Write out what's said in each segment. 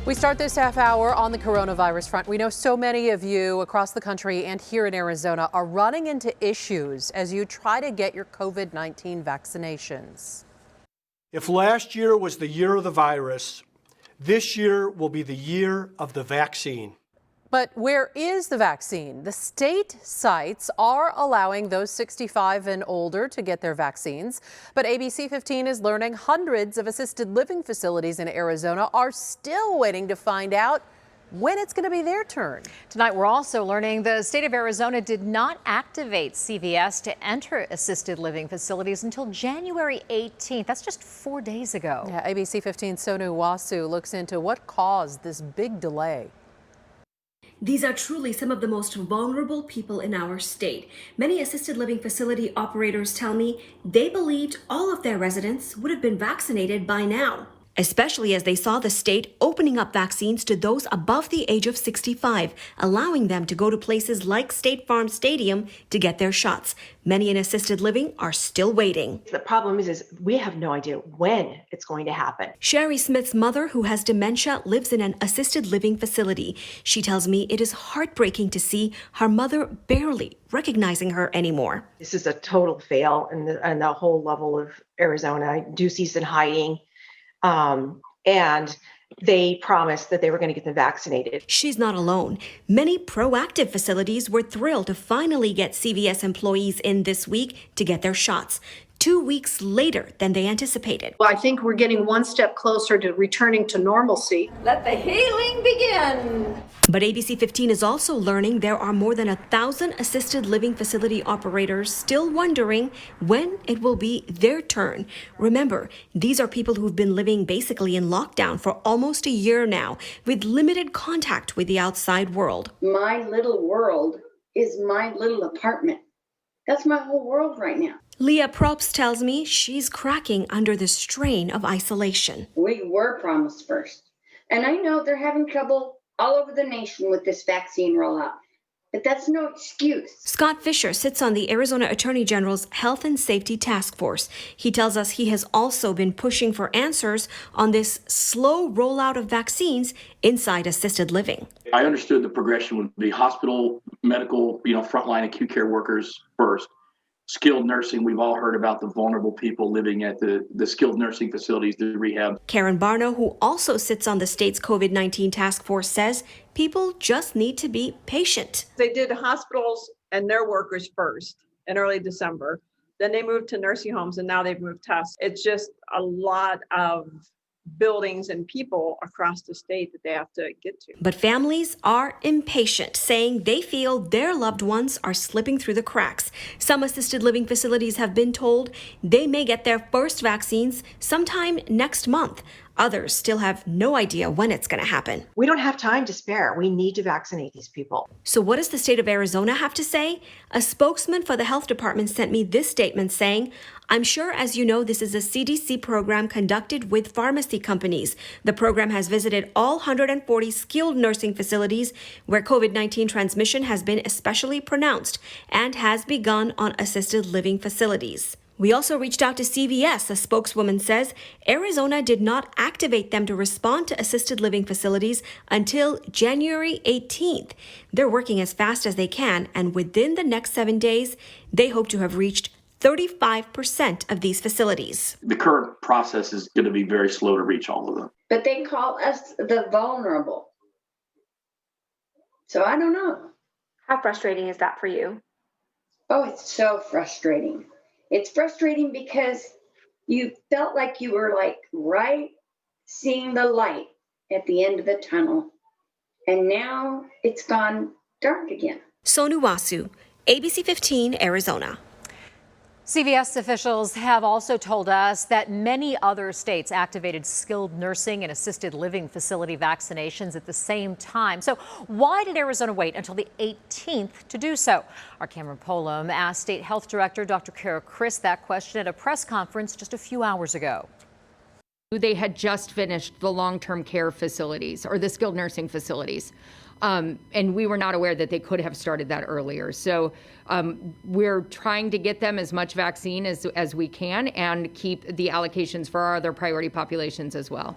We start this half hour on the coronavirus front. We know so many of you across the country and here in Arizona are running into issues as you try to get your COVID-19 vaccinations. If last year was the year of the virus, this year will be the year of the vaccine. But where is the vaccine? The state sites are allowing those 65 and older to get their vaccines. But ABC 15 is learning hundreds of assisted living facilities in Arizona are still waiting to find out when it's going to be their turn. Tonight, we're also learning the state of Arizona did not activate CVS to enter assisted living facilities until January 18th. That's just 4 days ago. Yeah, ABC 15's Sonu Wasu looks into what caused this big delay. These are truly some of the most vulnerable people in our state. Many assisted living facility operators tell me they believed all of their residents would have been vaccinated by now, especially as they saw the state opening up vaccines to those above the age of 65, allowing them to go to places like State Farm Stadium to get their shots. Many in assisted living are still waiting. The problem is we have no idea when it's going to happen. Sherry Smith's mother, who has dementia, lives in an assisted living facility. She tells me it is heartbreaking to see her mother barely recognizing her anymore. This is a total fail in the whole level of Arizona. I do see some hiding. And they promised that they were going to get them vaccinated. She's not alone. Many proactive facilities were thrilled to finally get CVS employees in this week to get their shots, 2 weeks later than they anticipated. Well, I think we're getting one step closer to returning to normalcy. Let the healing begin. But ABC 15 is also learning there are more than 1,000 assisted living facility operators still wondering when it will be their turn. Remember, these are people who've been living basically in lockdown for almost a year now, with limited contact with the outside world. My little world is my little apartment. That's my whole world right now. Leah Probst tells me she's cracking under the strain of isolation. We were promised first. And I know they're having trouble all over the nation with this vaccine rollout. But that's no excuse. Scott Fisher sits on the Arizona Attorney General's Health and Safety Task Force. He tells us he has also been pushing for answers on this slow rollout of vaccines inside assisted living. I understood the progression would be hospital, medical, frontline acute care workers first. Skilled nursing, we've all heard about the vulnerable people living at the skilled nursing facilities, the rehab. Karen Barno, who also sits on the state's COVID-19 task force, says people just need to be patient. They did hospitals and their workers first in early December. Then they moved to nursing homes and now they've moved to us. It's just a lot of buildings and people across the state that they have to get to. But families are impatient, saying they feel their loved ones are slipping through the cracks. Some assisted living facilities have been told they may get their first vaccines sometime next month. Others still have no idea when it's going to happen. We don't have time to spare. We need to vaccinate these people. So what does the state of Arizona have to say? A spokesman for the health department sent me this statement saying, "I'm sure, as you know, this is a CDC program conducted with pharmacy companies. The program has visited all 140 skilled nursing facilities where COVID-19 transmission has been especially pronounced and has begun on assisted living facilities." We also reached out to CVS. A spokeswoman says Arizona did not activate them to respond to assisted living facilities until January 18th. They're working as fast as they can, and within the next 7 days, they hope to have reached 35% of these facilities. The current process is going to be very slow to reach all of them. But they call us the vulnerable. So I don't know. How frustrating is that for you? Oh, it's so frustrating. It's frustrating because you felt like you were right seeing the light at the end of the tunnel. And now it's gone dark again. Sonu Wasu, ABC 15, Arizona. CVS officials have also told us that many other states activated skilled nursing and assisted living facility vaccinations at the same time. So why did Arizona wait until the 18th to do so? Our Cameron Polum asked State Health Director Dr. Kara Chris that question at a press conference just a few hours ago. They had just finished the long-term care facilities or the skilled nursing facilities. And we were not aware that they could have started that earlier. So we're trying to get them as much vaccine as we can and keep the allocations for our other priority populations as well.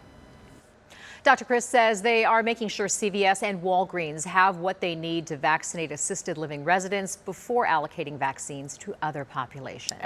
Dr. Chris says they are making sure CVS and Walgreens have what they need to vaccinate assisted living residents before allocating vaccines to other populations.